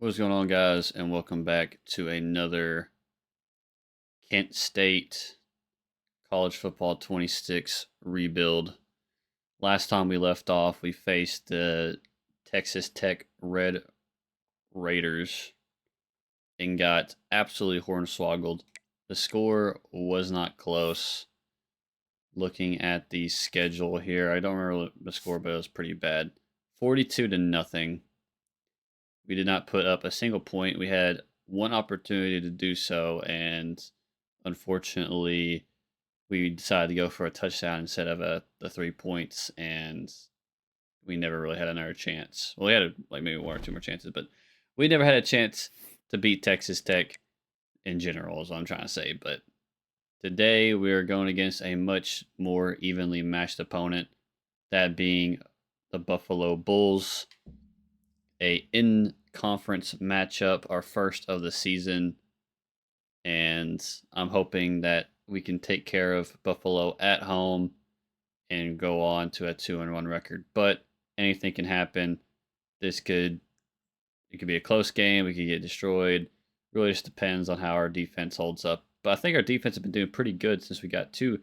What's going on, guys, and welcome back to another Kent State College Football 26 rebuild. Last time we left off, we faced the Texas Tech Red Raiders and got absolutely hornswoggled. The score was not close. Looking at the schedule here, I don't remember the score, but it was pretty bad. 42-0. We did not put up a single point. We had one opportunity to do so, and unfortunately, we decided to go for a touchdown instead of the 3 points, and we never really had another chance. Well, we had like maybe one or two more chances, but we never had a chance to beat Texas Tech in general, is what I'm trying to say. But today, we are going against a much more evenly matched opponent, that being the Buffalo Bulls. A in-conference matchup, our first of the season, and I'm hoping that we can take care of Buffalo at home and go on to a 2-1 record. But anything can happen. It could be a close game. We could get destroyed. Really just depends on how our defense holds up. But I think our defense has been doing pretty good since we got 3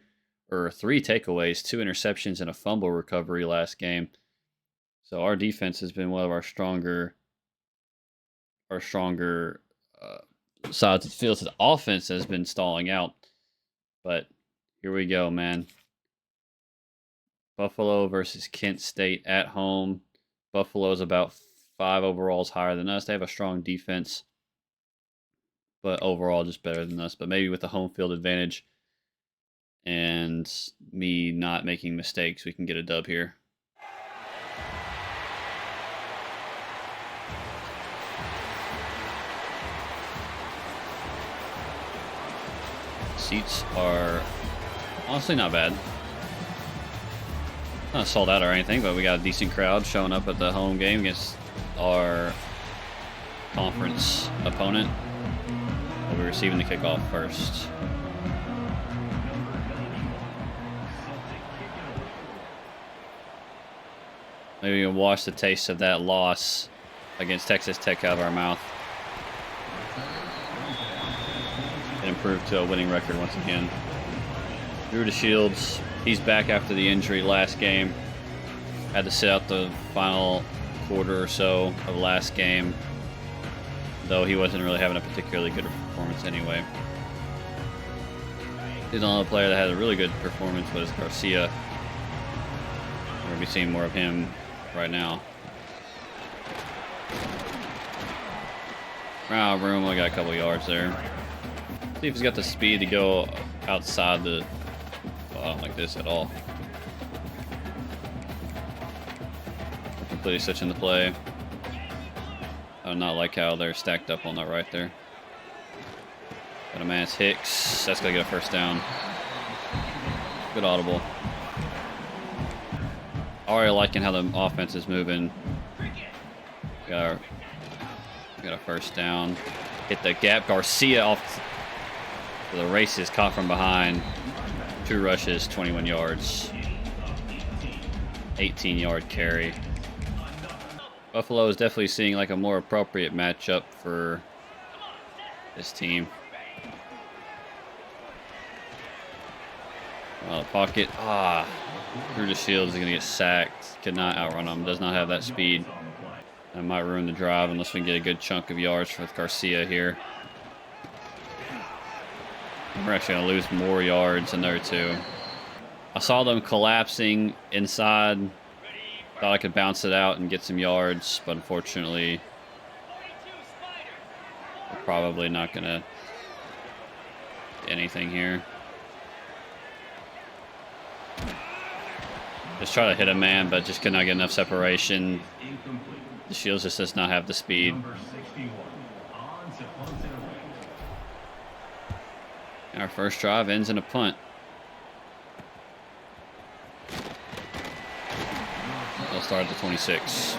takeaways, 2 interceptions, and a fumble recovery last game. So our defense has been one of our stronger sides of the field. So the offense has been stalling out. But here we go, man. Buffalo versus Kent State at home. Buffalo is about 5 overalls higher than us. They have a strong defense, but overall just better than us. But maybe with the home field advantage and me not making mistakes, we can get a dub here. Seats are honestly not bad. Not sold out or anything, but we got a decent crowd showing up at the home game against our conference opponent. We'll be receiving the kickoff first. Maybe we can wash the taste of that loss against Texas Tech out of our mouth. Improved to a winning record once again. Drew DeShields, he's back after the injury last game. Had to sit out the final quarter or so of last game, though he wasn't really having a particularly good performance anyway. The only player that had a really good performance was Garcia. We're going to be seeing more of him right now. Wow, Broom only got a couple yards there. See if he's got the speed to go outside the... Well, I don't like this at all. Completely switching the play. I do not like how they're stacked up on that right there. Got a man, it's Hicks. That's going to get a first down. Good audible. Already liking how the offense is moving. Got a first down. Hit the gap. Garcia off... The race is caught from behind. 2 rushes, 21 yards. 18-yard carry. Buffalo is definitely seeing like a more appropriate matchup for this team. Pocket. Drew DeShields is going to get sacked. Could not outrun him. Does not have that speed. That might ruin the drive unless we can get a good chunk of yards with Garcia here. We're actually going to lose more yards than there too. I saw them collapsing inside. Thought I could bounce it out and get some yards, but unfortunately, we're probably not going to get anything here. Just try to hit a man, but just could not get enough separation. The Shields just does not have the speed. Our first drive ends in a punt. They'll start at the 26.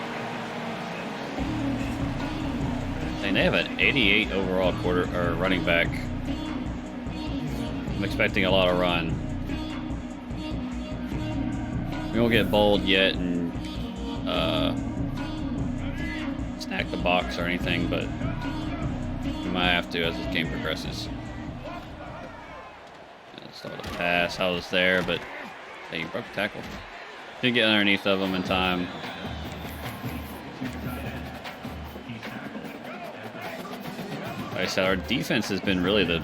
And they have an 88 overall running back. I'm expecting a lot of run. We won't get bold yet and stack the box or anything, but we might have to as this game progresses. Start the pass. I was there, but he broke the tackle. Didn't get underneath of him in time. Like I said, our defense has been really the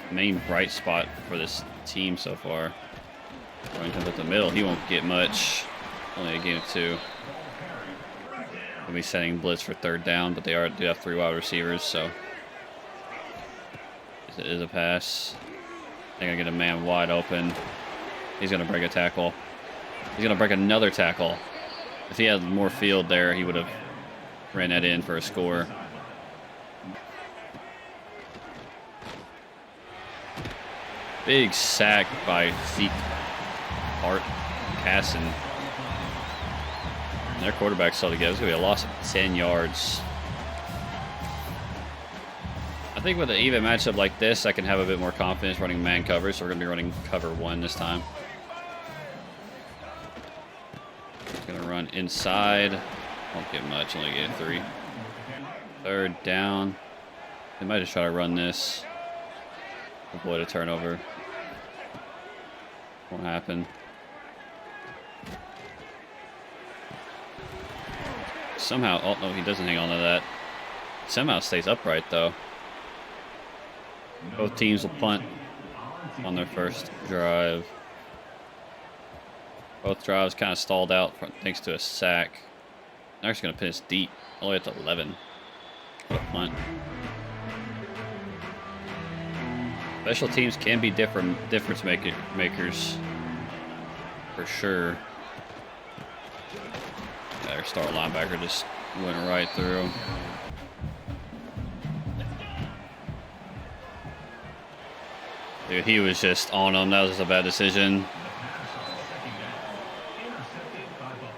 main bright spot for this team so far. Running comes up the middle, he won't get much. Only a game of 2. We'll be setting blitz for 3rd down, but they do have 3 wide receivers, so it is a pass. I think I get a man wide open. He's gonna break a tackle. He's gonna break another tackle. If he had more field there, he would have ran that in for a score. Big sack by Zeke Hart Casson. Their quarterback's still together. It's gonna be a loss of 10 yards. I think with an even matchup like this, I can have a bit more confidence running man coverage. So we're gonna be running cover 1 this time. Gonna run inside. Won't get much. Only get 3. 3rd down. They might just try to run this. Avoid a turnover. Won't happen. Somehow, oh no, he doesn't hang on to that. Somehow stays upright though. Both teams will punt on their first drive. Both drives kind of stalled out thanks to a sack. They're just going to pin us deep, all the way up to 11. What a punt. Special teams can be difference makers for sure. Yeah, our star linebacker just went right through. Dude, he was just on him. That was a bad decision.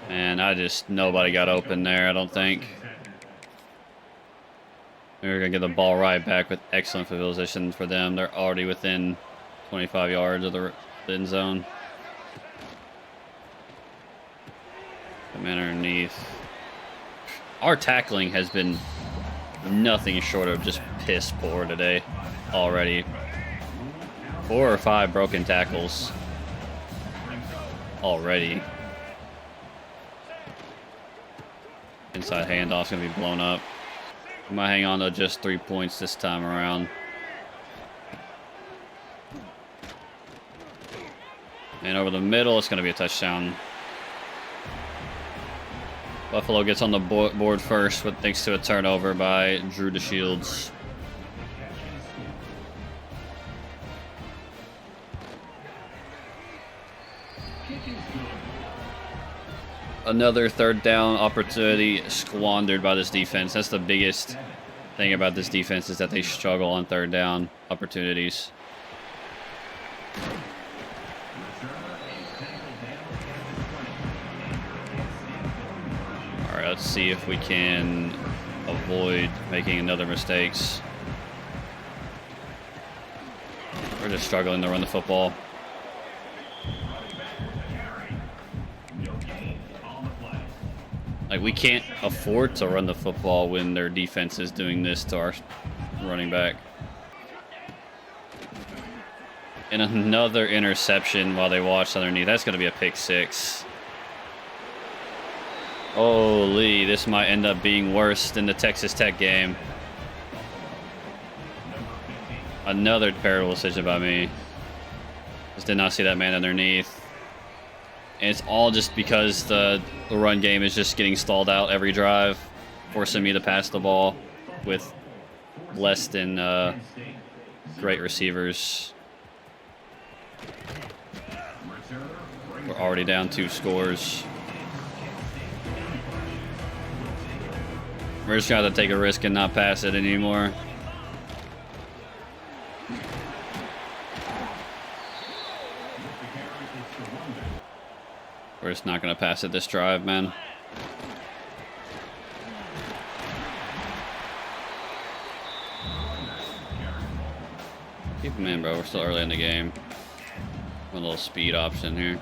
And nobody got open there, I don't think. We're going to get the ball right back with excellent field position for them. They're already within 25 yards of the end zone. The man underneath. Our tackling has been nothing short of just piss poor today already. 4 or 5 broken tackles already. Inside handoff's gonna be blown up. I might hang on to just 3 points this time around. And over the middle, it's gonna be a touchdown. Buffalo gets on the board first, with thanks to a turnover by Drew DeShields. Another 3rd down opportunity squandered by this defense. That's the biggest thing about this defense, is that they struggle on 3rd down opportunities. All right, let's see if we can avoid making another mistakes. We're just struggling to run the football. Like, we can't afford to run the football when their defense is doing this to our running back. And another interception while they watch underneath. That's going to be a pick 6. Holy, this might end up being worse than the Texas Tech game. Another terrible decision by me. Just did not see that man underneath. And it's all just because the run game is just getting stalled out every drive, forcing me to pass the ball with less than great receivers. We're already down 2 scores. We're just trying to take a risk and not pass it anymore. We're just not going to pass it this drive, man. Keep him in, bro. We're still early in the game. One little speed option here.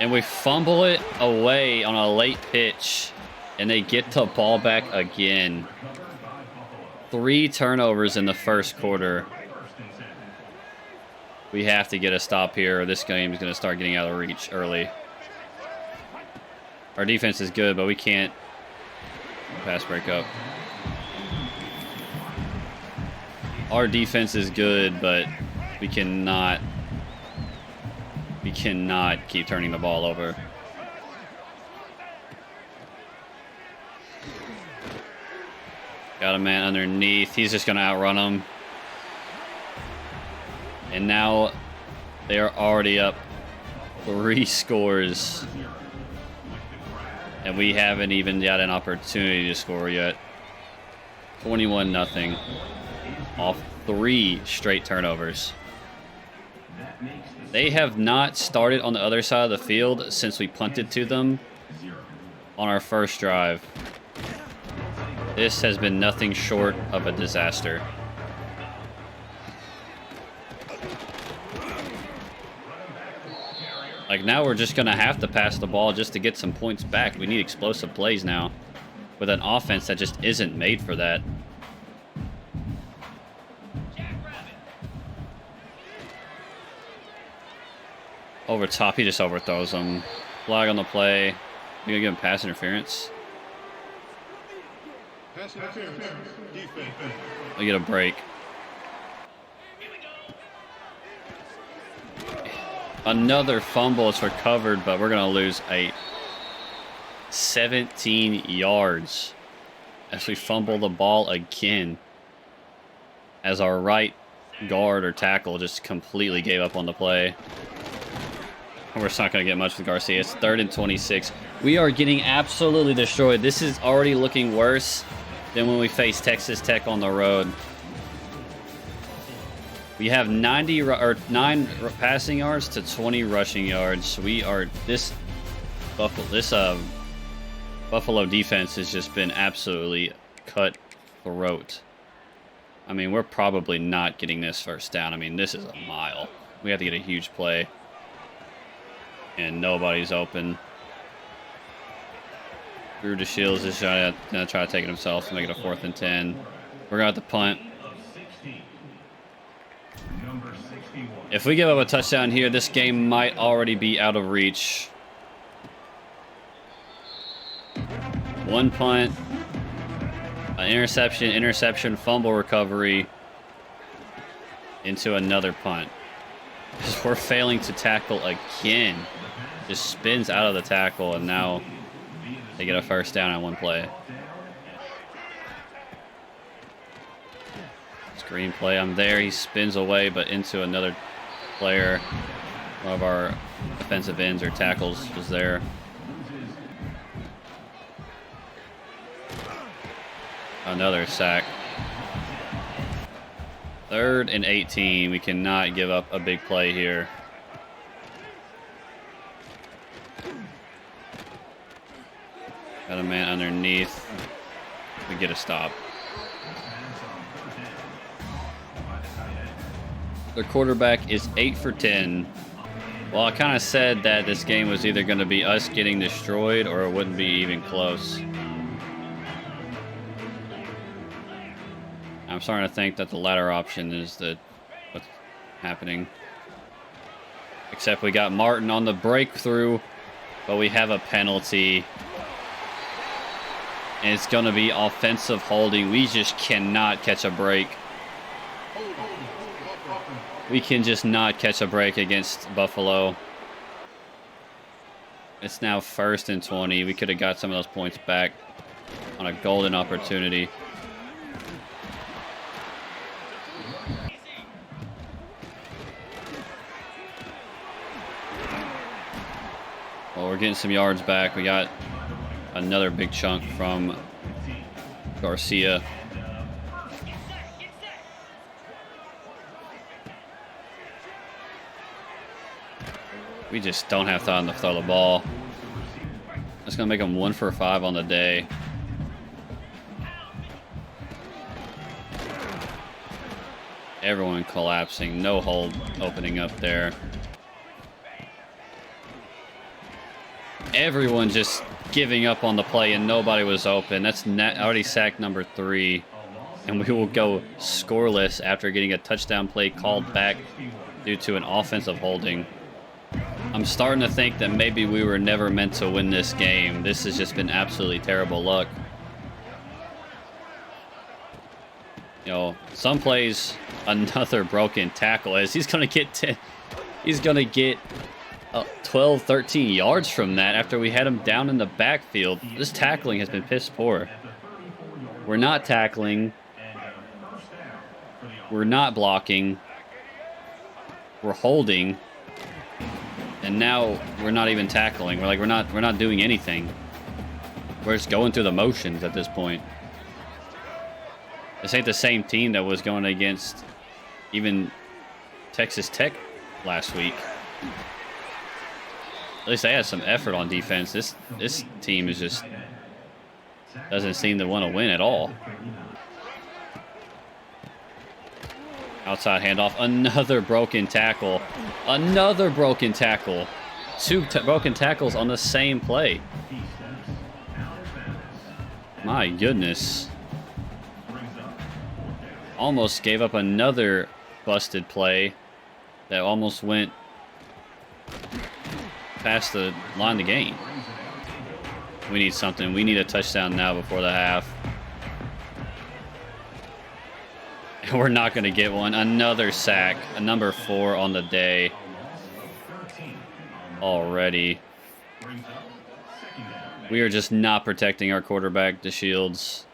And we fumble it away on a late pitch. And they get the ball back again. 3 turnovers in the first quarter. We have to get a stop here, or this game is going to start getting out of reach early. Our defense is good, but we can't pass break up. Our defense is good, but we cannot keep turning the ball over. Got a man underneath. He's just going to outrun him. And now they are already up 3 scores. And we haven't even got an opportunity to score yet. 21-0 off 3 straight turnovers. They have not started on the other side of the field since we punted to them on our first drive. This has been nothing short of a disaster. Like, now we're just going to have to pass the ball just to get some points back. We need explosive plays now with an offense that just isn't made for that. Over top, he just overthrows him. Flag on the play. You gonna give him pass interference? Pass interference. Defense. We get a break. Another fumble is recovered, but we're gonna lose 17 yards as we fumble the ball again. As our right guard or tackle just completely gave up on the play. We're just not going to get much with Garcia. It's 3rd and 26. We are getting absolutely destroyed. This is already looking worse than when we faced Texas Tech on the road. We have 9 passing yards to 20 rushing yards. We are this Buffalo defense has just been absolutely cutthroat. I mean, we're probably not getting this first down. I mean, this is a mile. We have to get a huge play. And nobody's open. Drew DeShields is going to try to take it himself to make it a 4th and 10. We're going to have to punt. If we give up a touchdown here, this game might already be out of reach. 1 punt. An interception, fumble recovery. Into another punt. Because we're failing to tackle again. Just spins out of the tackle, and now they get a first down on 1 play. Screen play, I'm there. He spins away, but into another player. One of our defensive ends or tackles was there. Another sack. 3rd and 18. We cannot give up a big play here. Got a man underneath. We get a stop. Their quarterback is 8 for 10. Well, I kind of said that this game was either going to be us getting destroyed or it wouldn't be even close. I'm starting to think that the latter option is what's happening. Except we got Martin on the breakthrough, but we have a penalty. And it's going to be offensive holding. We just cannot catch a break. We can just not catch a break against Buffalo. It's now 1st and 20. We could have got some of those points back on a golden opportunity. Well, we're getting some yards back. We got another big chunk from Garcia. We just don't have time to throw the ball. That's going to make them 1 for 5 on the day. Everyone collapsing. No hole opening up there. everyone just giving up on the play and nobody was open. That's already sack number 3. And we will go scoreless after getting a touchdown play called back due to an offensive holding. I'm starting to think that maybe we were never meant to win this game. This has just been absolutely terrible luck. You know, some plays, another broken tackle as he's going to get 10. He's going to get 12, 13 yards from that after we had him down in the backfield. This tackling has been piss poor. We're not tackling. We're not blocking. We're holding. And now we're not even tackling. We're not doing anything. We're just going through the motions at this point. This ain't the same team that was going against even Texas Tech last week. At least they had some effort on defense. This team is just doesn't seem to want to win at all. Outside handoff. Another broken tackle. Another broken tackle. 2 broken tackles on the same play. My goodness. Almost gave up another busted play that almost went past the line of the game. We need something. We need a touchdown now before the half. And we're not going to get one. Another sack. A number 4 on the day. Already. We are just not protecting our quarterback, DeShields.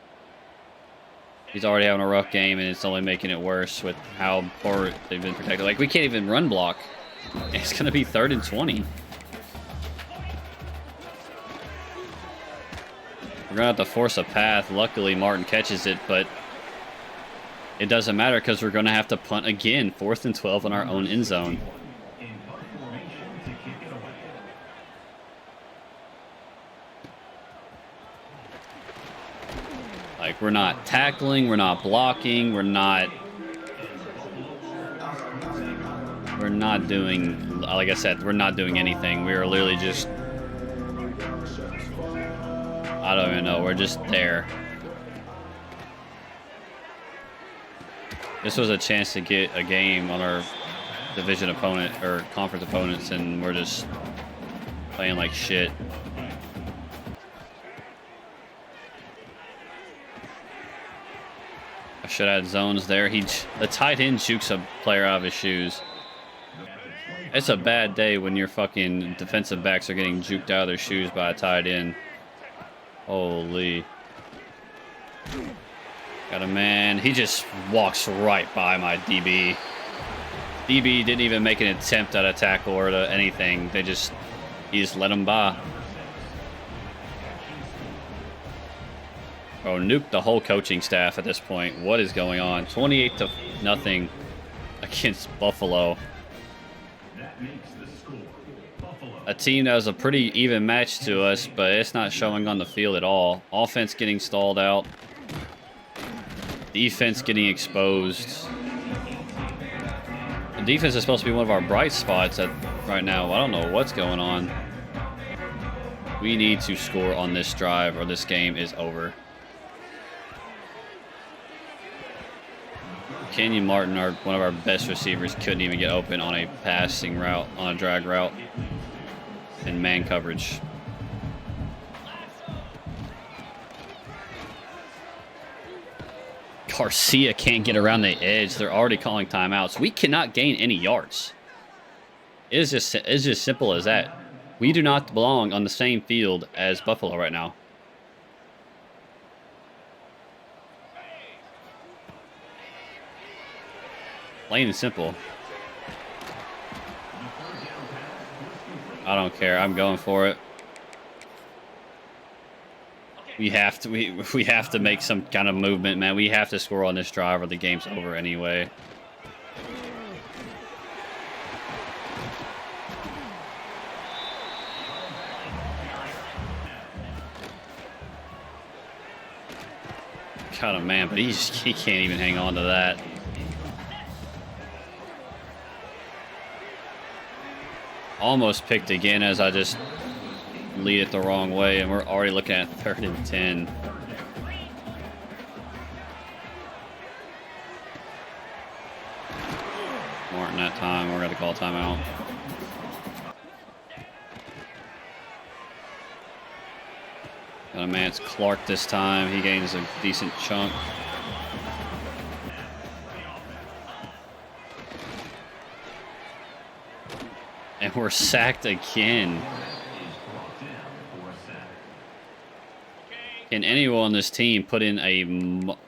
He's already having a rough game, and it's only making it worse with how poor they've been protected. Like, we can't even run block. It's going to be 3rd and 20. We're going to have to force a path. Luckily, Martin catches it, but it doesn't matter because we're going to have to punt again. 4th and 12 in our own end zone. Like, we're not tackling, we're not blocking, we're not doing, like I said, we're not doing anything. We are literally just, I don't even know, we're just there. This was a chance to get a game on our division opponent, or conference opponents, and we're just playing like shit. I should have had zones there. The tight end jukes a player out of his shoes. It's a bad day when your fucking defensive backs are getting juked out of their shoes by a tight end. Holy. Got a man. He just walks right by my DB. DB didn't even make an attempt at a tackle or to anything. He just let him by. Oh, nuke the whole coaching staff at this point. What is going on? 28-0 against Buffalo. A team that was a pretty even match to us, but it's not showing on the field at all. Offense getting stalled out. Defense getting exposed. The defense is supposed to be one of our bright spots right now. I don't know what's going on. We need to score on this drive or this game is over. Kenyon Martin, one of our best receivers, couldn't even get open on a passing route, on a drag route, in man coverage. Garcia can't get around the edge. They're already calling timeouts. We cannot gain any yards. It's just simple as that. We do not belong on the same field as Buffalo right now. Plain and simple. I don't care. I'm going for it. We have to make some kind of movement, man. We have to score on this drive or the game's over anyway. Got a man, but he can't even hang on to that. Almost picked again as I just lead it the wrong way, and we're already looking at 3rd and 10. Martin that time. We're going to call timeout. Got a man, it's Clark this time. He gains a decent chunk. And we're sacked again. Can anyone on this team put in a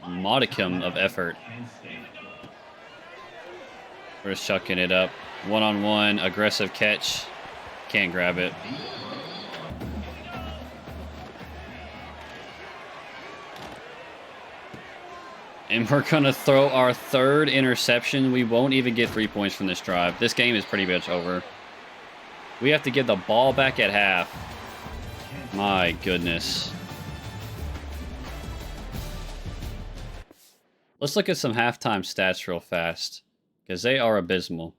modicum of effort? We're just chucking it up. One-on-one, aggressive catch. Can't grab it. And we're going to throw our 3rd interception. We won't even get 3 points from this drive. This game is pretty much over. We have to get the ball back at half. My goodness. Let's look at some halftime stats real fast, because they are abysmal.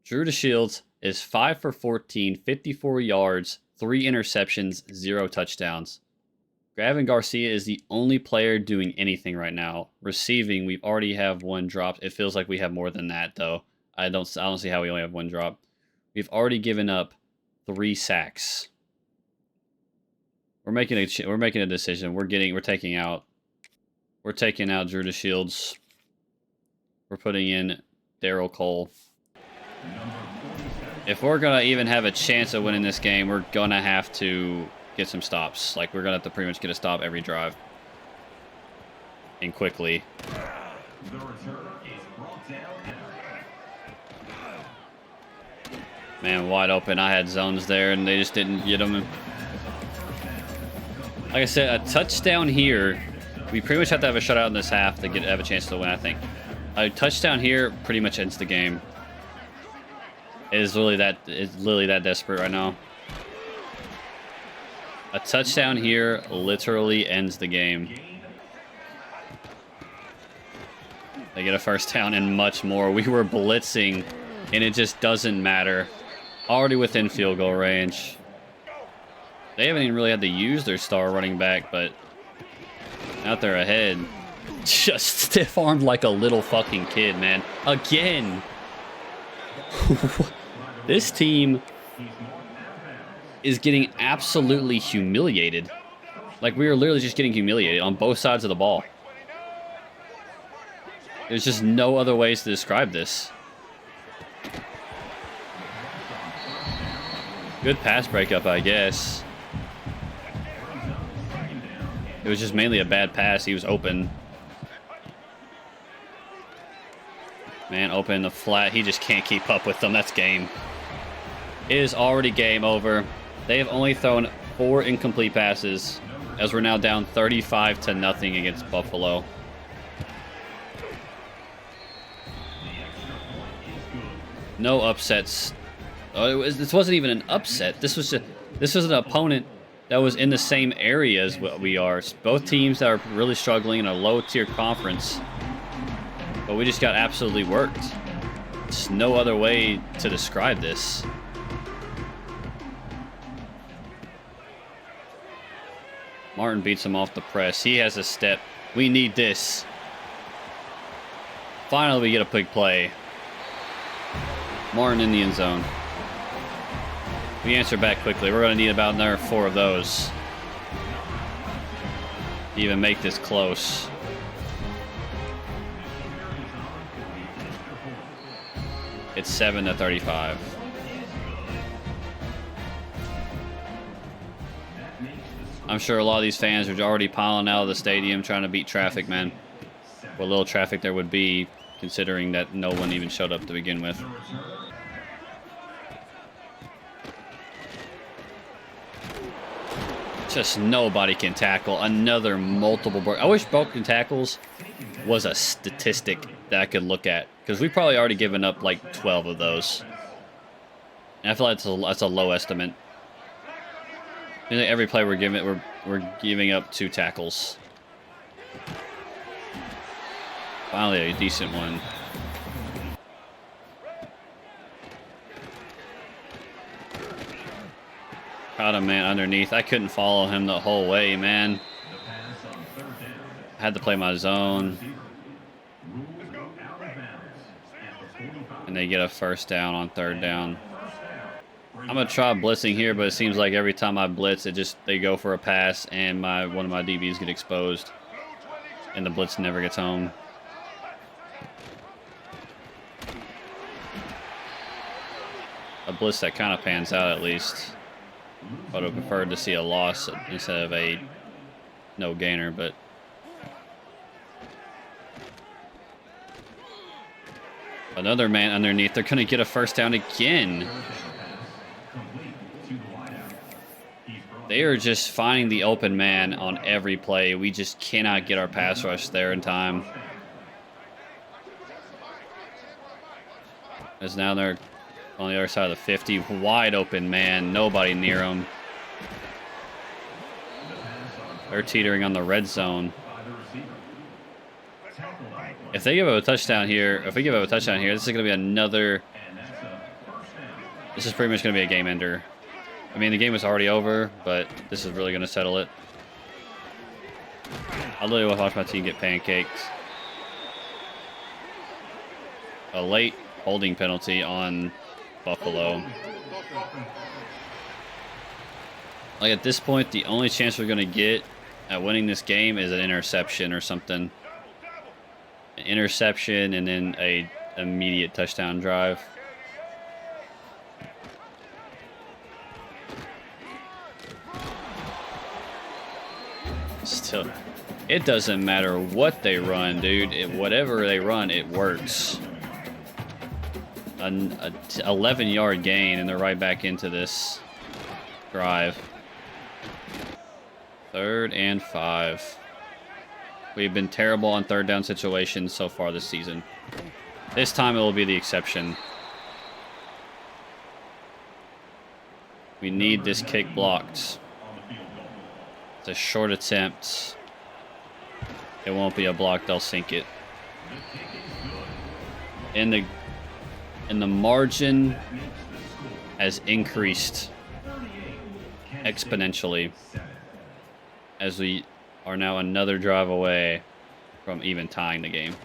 Drew DeShields is 5 for 14, 54 yards, 3 interceptions, 0 touchdowns. Gavin Garcia is the only player doing anything right now. Receiving, we already have 1 drop. It feels like we have more than that, though. I don't see how we only have 1 drop. We've already given up 3 sacks. We're making a decision. We're taking out Drew DeShields. We're putting in Daryl Cole. If we're gonna even have a chance of winning this game, we're gonna have to get some stops. Like, we're gonna have to pretty much get a stop every drive. And quickly. Man, wide open. I had zones there, and they just didn't get them. Like I said, a touchdown here. We pretty much have to have a shutout in this half to have a chance to win, I think. A touchdown here pretty much ends the game. It's literally that desperate right now. A touchdown here literally ends the game. They get a first down and much more. We were blitzing, and it just doesn't matter. Already within field goal range. They haven't even really had to use their star running back, but out there ahead. Just stiff-armed like a little fucking kid, man. Again. This team is getting absolutely humiliated. Like, we are literally just getting humiliated on both sides of the ball. There's just no other ways to describe this. Good pass breakup, I guess. It was just mainly a bad pass. He was open. Man, open the flat. He just can't keep up with them. That's game. It is already game over. They have only thrown 4 incomplete passes, as we're now down 35-0 against Buffalo. No upsets. Oh, this wasn't even an upset. This was an opponent that was in the same area as what we are. Both teams that are really struggling in a low-tier conference. But we just got absolutely worked. There's no other way to describe this. Martin beats him off the press. He has a step. We need this. Finally, we get a big play. Martin in the end zone. We answer back quickly. We're going to need about another 4 of those to even make this close. It's 7-35. I'm sure a lot of these fans are already piling out of the stadium trying to beat traffic, man. What little traffic there would be, considering that no one even showed up to begin with. Just nobody can tackle. Another multiple... I wish broken tackles was a statistic that I could look at, because we've probably already given up like 12 of those. And I feel like that's a low estimate. I think every play we're giving up 2 tackles. Finally, a decent one. Got a man underneath. I couldn't follow him the whole way, man. I had to play my zone. And they get a first down on third down. I'm gonna try blitzing here, but it seems like every time I blitz, they go for a pass, and one of my DBs get exposed, and the blitz never gets home. A blitz that kind of pans out at least. I would have preferred to see a loss instead of a no gainer, but another man underneath. They're gonna get a first down again. They are just finding the open man on every play. We just cannot get our pass rush there in time. As now they're on the other side of the 50. Wide open man. Nobody near them. They're teetering on the red zone. If they give up a touchdown here, this is going to be another... This is pretty much going to be a game ender. I mean, the game was already over, but this is really going to settle it. I literally want to watch my team get pancaked. A late holding penalty on Buffalo. Like, at this point, the only chance we're going to get at winning this game is an interception or something. An interception and then a immediate touchdown drive. Still, it doesn't matter what they run, dude. Whatever they run, it works. An 11-yard gain, and they're right back into this drive. 3rd and 5. We've been terrible on third down situations so far this season. This time it will be the exception. We need this kick blocked. It's a short attempt. It won't be a block, they'll sink it. And the margin has increased exponentially as we are now another drive away from even tying the game.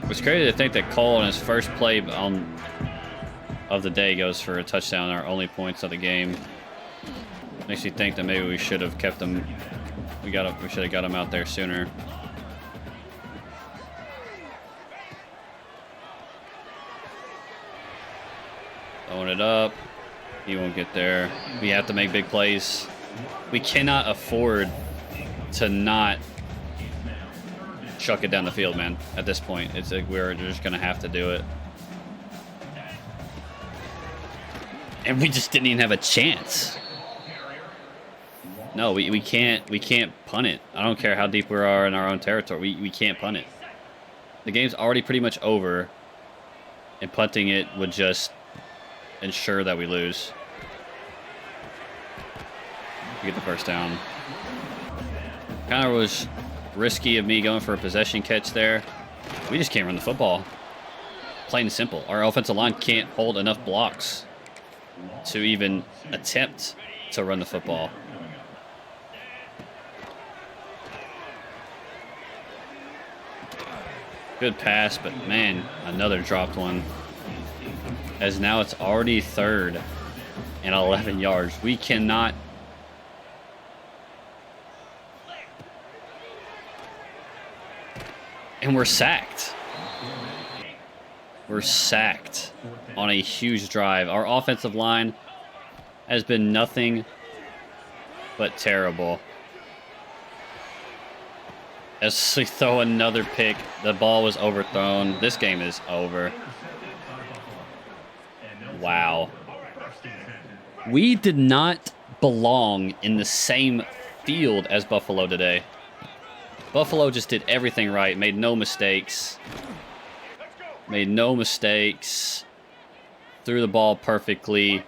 It's crazy to think that Cole in his first play of the day goes for a touchdown, our only points of the game. Makes you think that maybe we should have kept him. We should have got him out there sooner. Throwing it up. He won't get there. We have to make big plays. We cannot afford to not chuck it down the field, man. At this point, it's like we're just gonna have to do it. And we just didn't even have a chance. No, we can't punt it. I don't care how deep we are in our own territory. We can't punt it. The game's already pretty much over, and punting it would just ensure that we lose. We get the first down. Kind of was risky of me going for a possession catch there. We just can't run the football. Plain and simple. Our offensive line can't hold enough blocks to even attempt to run the football. Good pass, but man, another dropped one. As now it's already 3rd and 11 yards. We cannot. And we're sacked. We're sacked on a huge drive. Our offensive line has been nothing but terrible. As we throw another pick, the ball was overthrown. This game is over. Wow. We did not belong in the same field as Buffalo today. Buffalo just did everything right, made no mistakes. Made no mistakes. Threw the ball perfectly.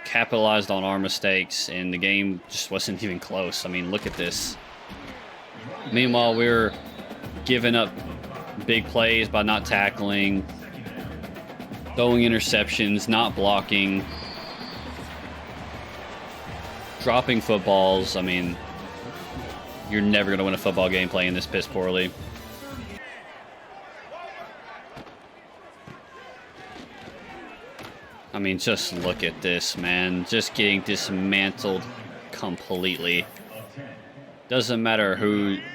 Capitalized on our mistakes, and the game just wasn't even close. I mean, look at this. Meanwhile, we're giving up big plays by not tackling. throwing interceptions, not blocking, dropping footballs. I mean, you're never going to win a football game playing this piss poorly. I mean, just look at this, man. Just getting dismantled completely. Doesn't matter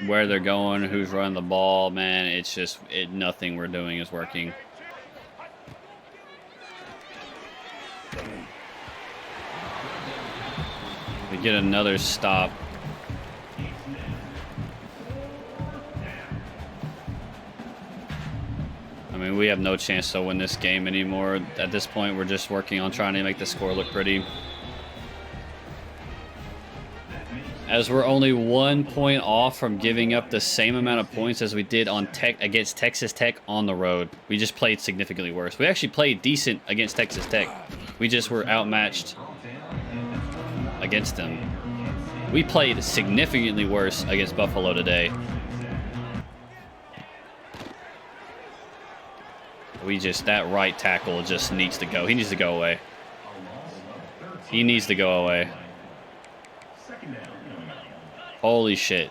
where they're going, who's running the ball, man. It's just nothing we're doing is working. We get another stop. I mean, we have no chance to win this game anymore. At this point, we're just working on trying to make the score look pretty. As we're only 1 point off from giving up the same amount of points as we did on against Texas Tech on the road. We just played significantly worse. We actually played decent against Texas Tech. We just were outmatched against them. We played significantly worse against Buffalo today. That right tackle just needs to go. He needs to go away. He needs to go away. Holy shit.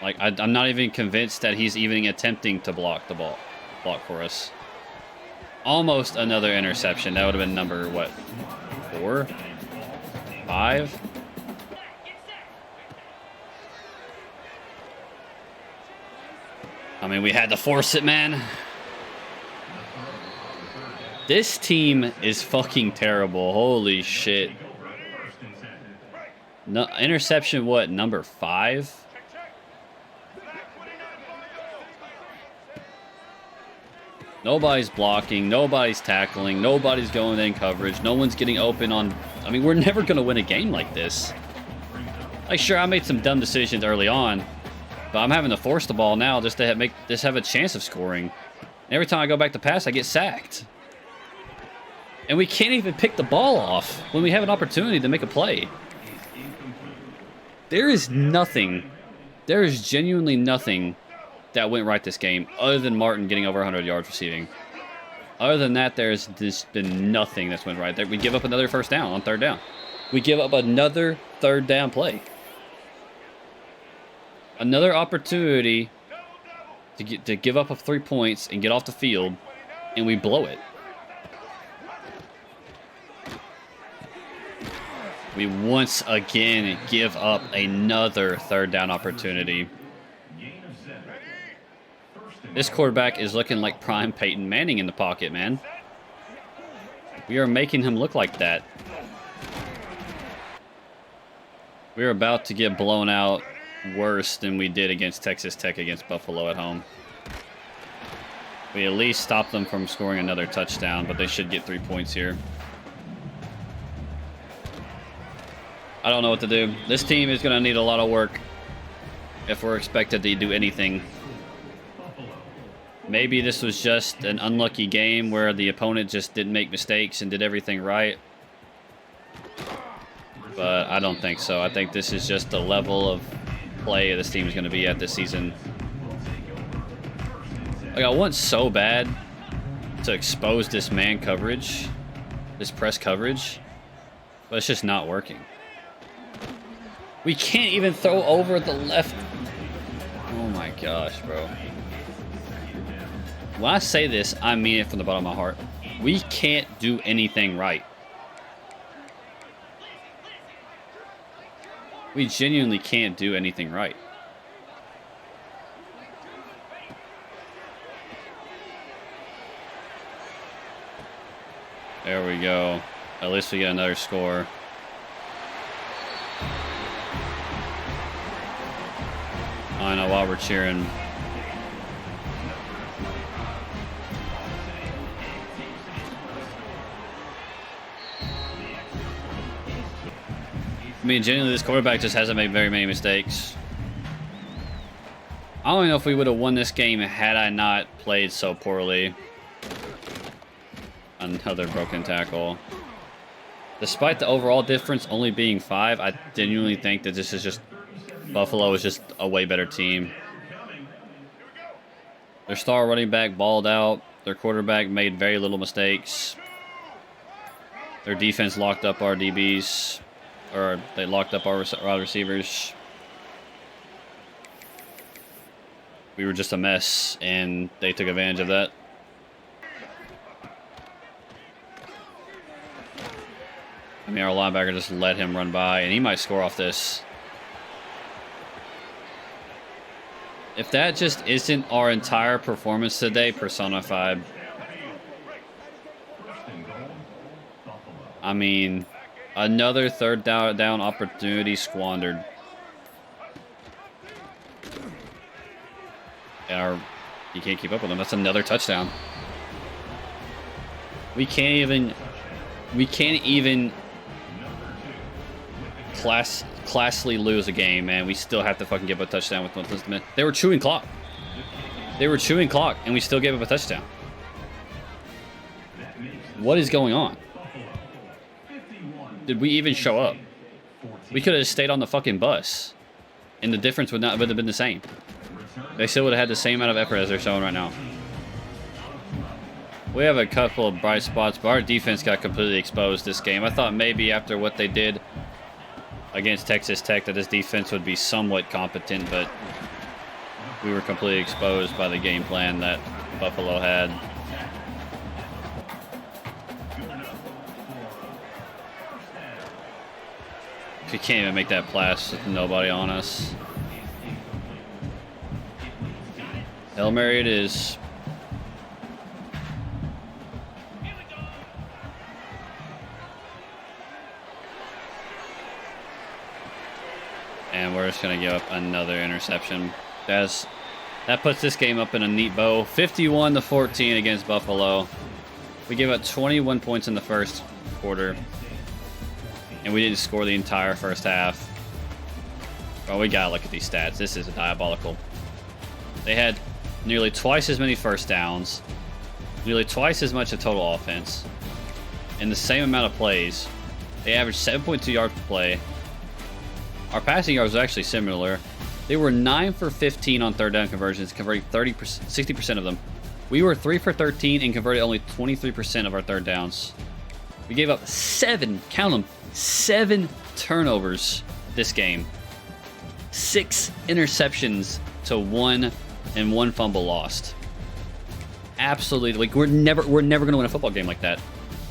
Like, I'm not even convinced that he's even attempting to block for us. Almost another interception. That would have been number, what, 4? 5? I mean, we had to force it, man. This team is fucking terrible. Holy shit. No, interception, what, number 5? Nobody's blocking, nobody's tackling, nobody's going in coverage, no one's getting open on... I mean, we're never going to win a game like this. Like, sure, I made some dumb decisions early on, but I'm having to force the ball now just to have a chance of scoring. And every time I go back to pass, I get sacked. And we can't even pick the ball off when we have an opportunity to make a play. There is nothing, there is genuinely nothing that went right this game other than Martin getting over 100 yards receiving. Other than that, there's just been nothing that's went right there. We give up another first down on 3rd down. We give up another 3rd down play. Another opportunity to give up 3 points and get off the field, and we blow it. We once again give up another 3rd down opportunity. This quarterback is looking like prime Peyton Manning in the pocket, man. We are making him look like that. We're about to get blown out worse than we did against Texas Tech against Buffalo at home. We at least stopped them from scoring another touchdown, but they should get 3 points here. I don't know what to do. This team is going to need a lot of work if we're expected to do anything. Maybe this was just an unlucky game where the opponent just didn't make mistakes and did everything right. But I don't think so. I think this is just the level of play this team is going to be at this season. Like, I want so bad to expose this man coverage, this press coverage, but it's just not working. We can't even throw over the left. Oh my gosh, bro. When I say this, I mean it from the bottom of my heart. We can't do anything right. We genuinely can't do anything right. There we go. At least we get another score. I know, while we're cheering. I mean, genuinely, this quarterback just hasn't made very many mistakes. I don't even know if we would have won this game had I not played so poorly. Another broken tackle. Despite the overall difference only being 5, I genuinely think that this is just... Buffalo is just a way better team. Their star running back balled out. Their quarterback made very little mistakes. Their defense locked up our DBs, or they locked up our wide receivers. We were just a mess, and they took advantage of that. I mean, our linebacker just let him run by, and he might score off this. If that just isn't our entire performance today personified, I mean, another third down opportunity squandered. And you can't keep up with them. That's another touchdown. We can't even classily lose a game, man. We still have to fucking give up a touchdown with 1 minute. They were chewing clock. They were chewing clock, and we still gave up a touchdown. What is going on? Did we even show up? We could have stayed on the fucking bus, and the difference would have been the same. They still would have had the same amount of effort as they're showing right now. We have a couple of bright spots, but our defense got completely exposed this game. I thought maybe after what they did against Texas Tech that this defense would be somewhat competent, but we were completely exposed by the game plan that Buffalo had. We can't even make that pass with nobody on us. Hail Mary it is. And we're just going to give up another interception. That puts this game up in a neat bow. 51-14 against Buffalo. We gave up 21 points in the first quarter. And we didn't score the entire first half. Well, we got to look at these stats. This is diabolical. They had nearly twice as many first downs, nearly twice as much of total offense, and the same amount of plays. They averaged 7.2 yards per play. Our passing yards were actually similar. They were 9 for 15 on third down conversions, converting 60% of them. We were 3 for 13 and converted only 23% of our third downs. We gave up 7, count them, 7 turnovers this game. 6 interceptions to 1 and 1 fumble lost. Absolutely, like we're never going to win a football game like that.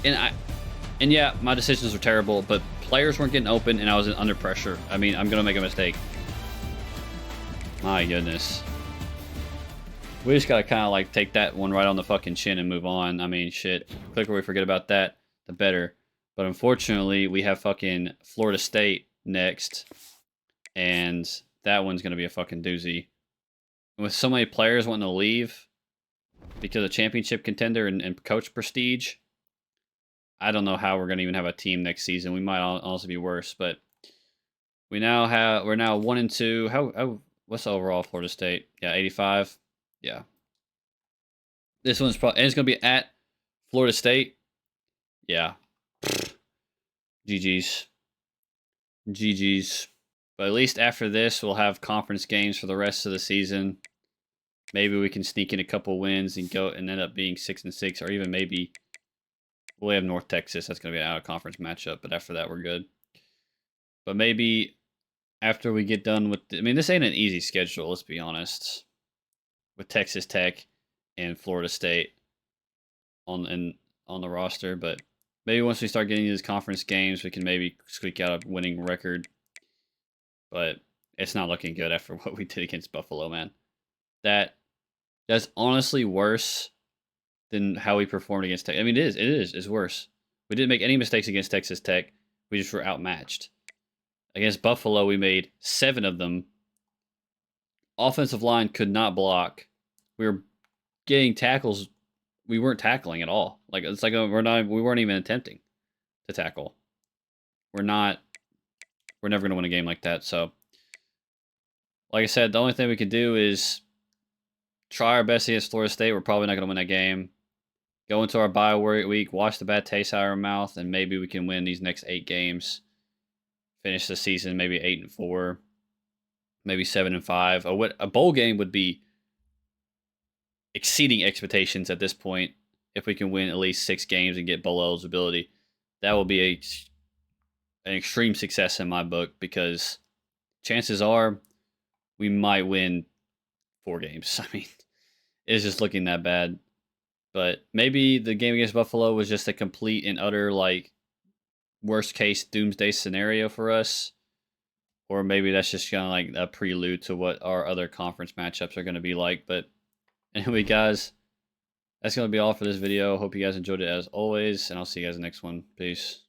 And yeah, my decisions were terrible, but players weren't getting open and I was under pressure. I mean, I'm going to make a mistake. My goodness. We just got to kind of like take that one right on the fucking chin and move on. I mean, shit. The quicker we forget about that, the better. But unfortunately, we have fucking Florida State next. And that one's going to be a fucking doozy. And with so many players wanting to leave because of championship contender and coach prestige, I don't know how we're going to even have a team next season. We might also be worse, but we're now 1-2. What's the overall Florida State? Yeah, 85. Yeah. This one's probably, and it's going to be at Florida State. Yeah. GG's. GG's. But at least after this, we'll have conference games for the rest of the season. Maybe we can sneak in a couple wins and go and end up being 6-6, or even maybe we'll have North Texas. That's going to be an out-of-conference matchup, but after that, we're good. But maybe after we get done with... I mean, this ain't an easy schedule, let's be honest. With Texas Tech and Florida State on the roster. But maybe once we start getting these conference games, we can maybe squeak out a winning record. But it's not looking good after what we did against Buffalo, man. That's honestly worse than how we performed against Tech. I mean, it's worse. We didn't make any mistakes against Texas Tech. We just were outmatched. Against Buffalo, we made 7 of them. Offensive line could not block. We were getting tackles. We weren't tackling at all. Like it's like we weren't even attempting to tackle. We're never going to win a game like that. So, like I said, the only thing we could do is try our best against Florida State. We're probably not going to win that game. Go into our bye week, wash the bad taste out of our mouth, and maybe we can win these next 8 games. Finish the season maybe 8-4, maybe 7-5. A bowl game would be exceeding expectations at this point. If we can win at least 6 games and get bowl eligibility, that will be an extreme success in my book, because chances are we might win 4 games. I mean, it's just looking that bad. But maybe the game against Buffalo was just a complete and utter, like, worst case doomsday scenario for us. Or maybe that's just kind of like a prelude to what our other conference matchups are going to be like. But anyway, guys, that's going to be all for this video. Hope you guys enjoyed it as always, and I'll see you guys in the next one. Peace.